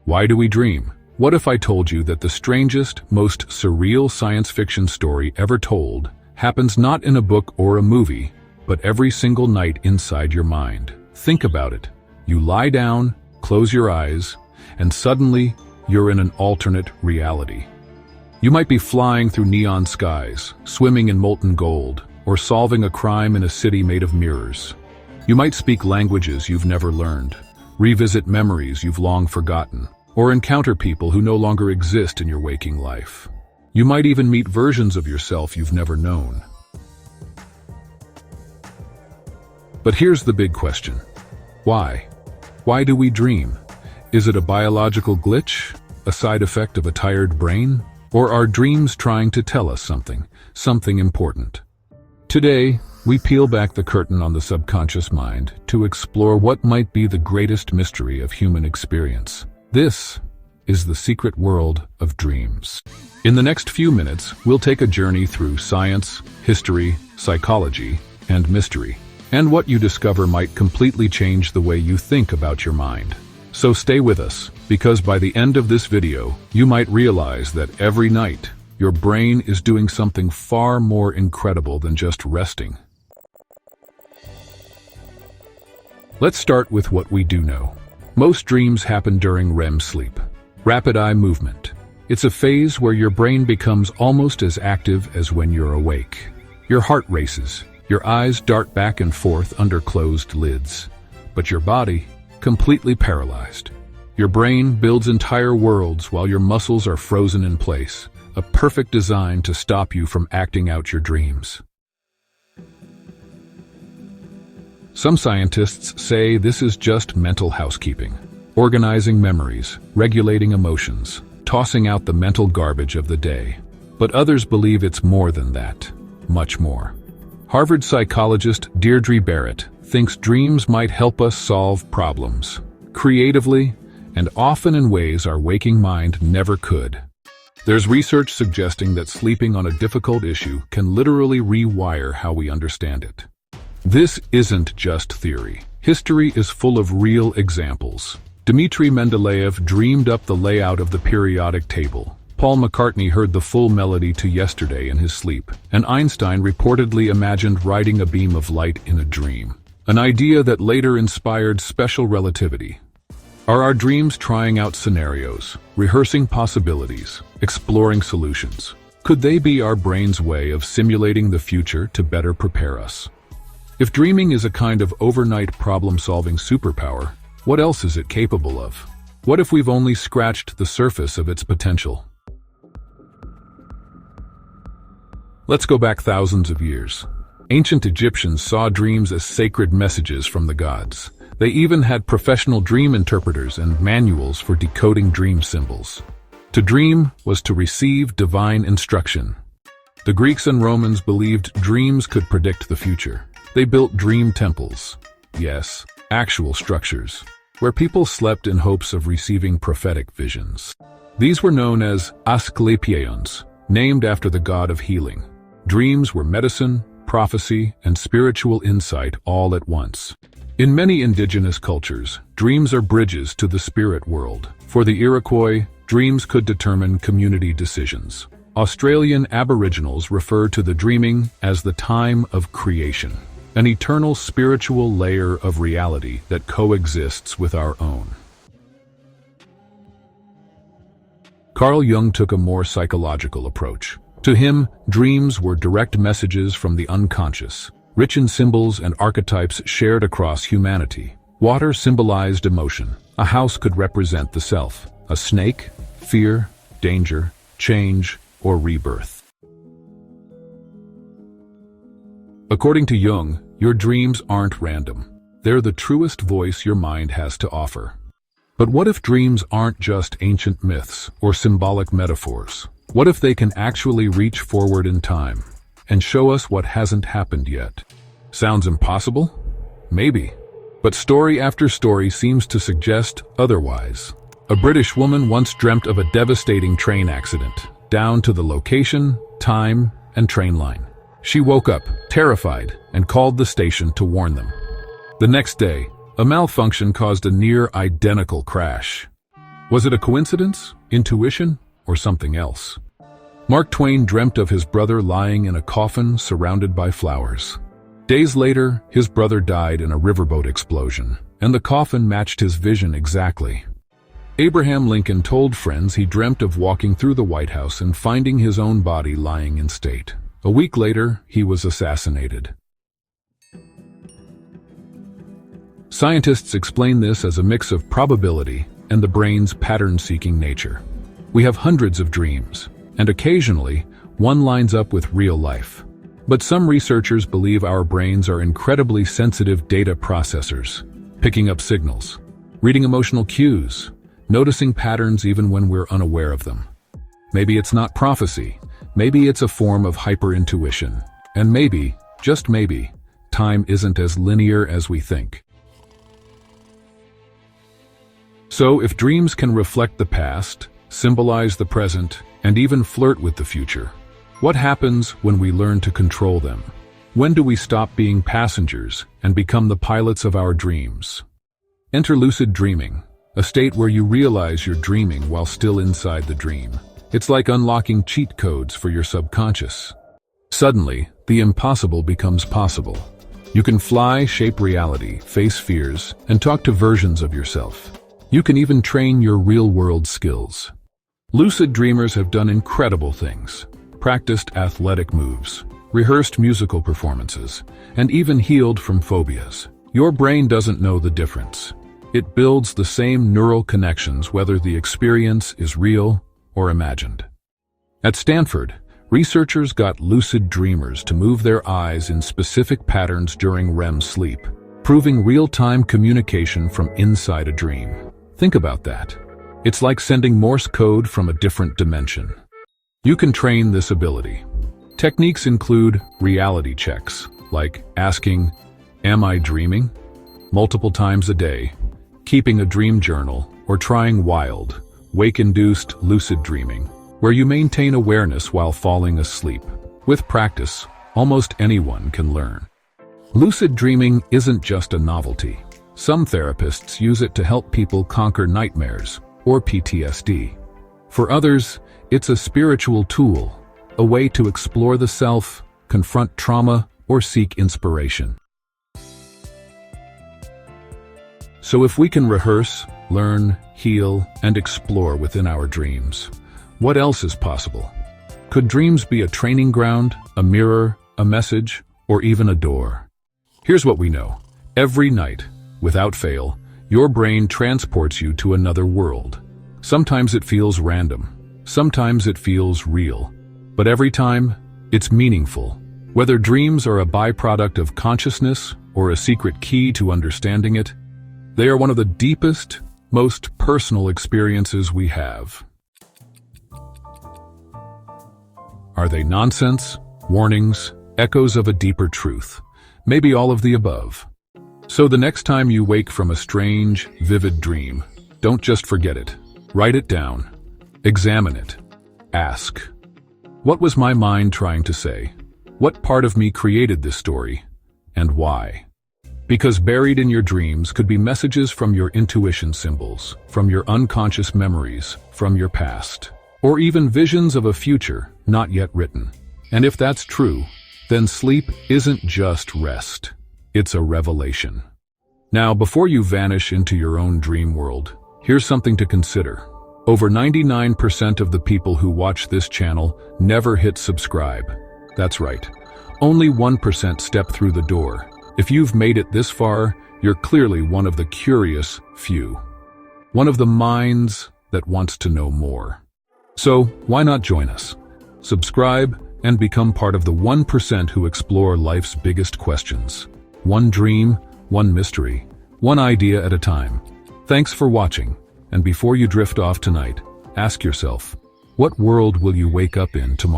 Why do we dream? What if I told you that the strangest, most surreal science fiction story ever told happens not in a book or a movie, but every single night inside your mind? Think about it. You lie down, close your eyes, and suddenly you're in an alternate reality. You might be flying through neon skies, swimming in molten gold, or solving a crime in a city made of mirrors. You might speak languages you've never learned, revisit memories you've long forgotten, or encounter people who no longer exist in your waking life. You might even meet versions of yourself you've never known. But here's the big question. Why? Why do we dream? Is it a biological glitch, a side effect of a tired brain? Or are dreams trying to tell us something important? Today, we peel back the curtain on the subconscious mind to explore what might be the greatest mystery of human experience. This is the secret world of dreams. In the next few minutes, we'll take a journey through science, history, psychology, and mystery. And what you discover might completely change the way you think about your mind. So stay with us, because by the end of this video, you might realize that every night, your brain is doing something far more incredible than just resting. Let's start with what we do know. Most dreams happen during REM sleep, rapid eye movement. It's a phase where your brain becomes almost as active as when you're awake. Your heart races, your eyes dart back and forth under closed lids, but your body, completely paralyzed. Your brain builds entire worlds while your muscles are frozen in place, a perfect design to stop you from acting out your dreams. Some scientists say this is just mental housekeeping, organizing memories, regulating emotions, tossing out the mental garbage of the day. But others believe it's more than that, much more. Harvard psychologist Deirdre Barrett thinks dreams might help us solve problems, creatively, and often in ways our waking mind never could. There's research suggesting that sleeping on a difficult issue can literally rewire how we understand it. This isn't just theory. History is full of real examples. Dmitri Mendeleev dreamed up the layout of the periodic table. Paul McCartney heard the full melody to Yesterday in his sleep, and Einstein reportedly imagined riding a beam of light in a dream, an idea that later inspired special relativity. Are our dreams trying out scenarios, rehearsing possibilities, exploring solutions? Could they be our brain's way of simulating the future to better prepare us? If dreaming is a kind of overnight problem-solving superpower, what else is it capable of? What if we've only scratched the surface of its potential? Let's go back thousands of years. Ancient Egyptians saw dreams as sacred messages from the gods. They even had professional dream interpreters and manuals for decoding dream symbols. To dream was to receive divine instruction. The Greeks and Romans believed dreams could predict the future. They built dream temples, yes, actual structures, where people slept in hopes of receiving prophetic visions. These were known as Asklepions, named after the god of healing. Dreams were medicine, prophecy, and spiritual insight all at once. In many indigenous cultures, dreams are bridges to the spirit world. For the Iroquois, dreams could determine community decisions. Australian Aboriginals refer to the dreaming as the time of creation, an eternal spiritual layer of reality that coexists with our own. Carl Jung took a more psychological approach. To him, dreams were direct messages from the unconscious, rich in symbols and archetypes shared across humanity. Water symbolized emotion. A house could represent the self. A snake, fear, danger, change, or rebirth. According to Jung, your dreams aren't random. They're the truest voice your mind has to offer. But what if dreams aren't just ancient myths or symbolic metaphors? What if they can actually reach forward in time and show us what hasn't happened yet? Sounds impossible? Maybe. But story after story seems to suggest otherwise. A British woman once dreamt of a devastating train accident, down to the location, time, and train line. She woke up, terrified, and called the station to warn them. The next day, a malfunction caused a near-identical crash. Was it a coincidence, intuition, or something else? Mark Twain dreamt of his brother lying in a coffin surrounded by flowers. Days later, his brother died in a riverboat explosion, and the coffin matched his vision exactly. Abraham Lincoln told friends he dreamt of walking through the White House and finding his own body lying in state. A week later, he was assassinated. Scientists explain this as a mix of probability and the brain's pattern-seeking nature. We have hundreds of dreams, and occasionally, one lines up with real life. But some researchers believe our brains are incredibly sensitive data processors, picking up signals, reading emotional cues, noticing patterns even when we're unaware of them. Maybe it's not prophecy, maybe it's a form of hyper-intuition, and maybe, just maybe, time isn't as linear as we think. So, if dreams can reflect the past, symbolize the present, and even flirt with the future, what happens when we learn to control them? When do we stop being passengers and become the pilots of our dreams? Enter lucid dreaming, a state where you realize you're dreaming while still inside the dream. It's like unlocking cheat codes for your subconscious. Suddenly, the impossible becomes possible. You can fly, shape reality, face fears, and talk to versions of yourself. You can even train your real-world skills. Lucid dreamers have done incredible things, practiced athletic moves, rehearsed musical performances, and even healed from phobias. Your brain doesn't know the difference. It builds the same neural connections whether the experience is real or imagined. At Stanford, researchers got lucid dreamers to move their eyes in specific patterns during REM sleep, proving real-time communication from inside a dream. Think about that. It's like sending Morse code from a different dimension. You can train this ability. Techniques include reality checks, like asking, "Am I dreaming?" multiple times a day, keeping a dream journal, or trying wild, wake-induced lucid dreaming, where you maintain awareness while falling asleep. With practice, almost anyone can learn. Lucid dreaming isn't just a novelty. Some therapists use it to help people conquer nightmares or PTSD. For others, it's a spiritual tool, a way to explore the self, confront trauma, or seek inspiration. So if we can rehearse, learn, heal, and explore within our dreams, what else is possible? Could dreams be a training ground, a mirror, a message, or even a door? Here's what we know. Every night, without fail, your brain transports you to another world. Sometimes it feels random. Sometimes it feels real. But every time, it's meaningful. Whether dreams are a byproduct of consciousness or a secret key to understanding it, they are one of the deepest, most personal experiences we have. Are they nonsense, warnings, echoes of a deeper truth? Maybe all of the above. So the next time you wake from a strange, vivid dream, don't just forget it. Write it down. Examine it. Ask, what was my mind trying to say? What part of me created this story? And why? Because buried in your dreams could be messages from your intuition symbols, from your unconscious memories, from your past, or even visions of a future not yet written. And if that's true, then sleep isn't just rest. It's a revelation. Now, before you vanish into your own dream world, here's something to consider. Over 99% of the people who watch this channel never hit subscribe. That's right. Only 1% step through the door. If you've made it this far, you're clearly one of the curious few. One of the minds that wants to know more. So, why not join us? Subscribe and become part of the 1% who explore life's biggest questions. One dream, one mystery, one idea at a time. Thanks for watching, and before you drift off tonight, ask yourself, what world will you wake up in tomorrow?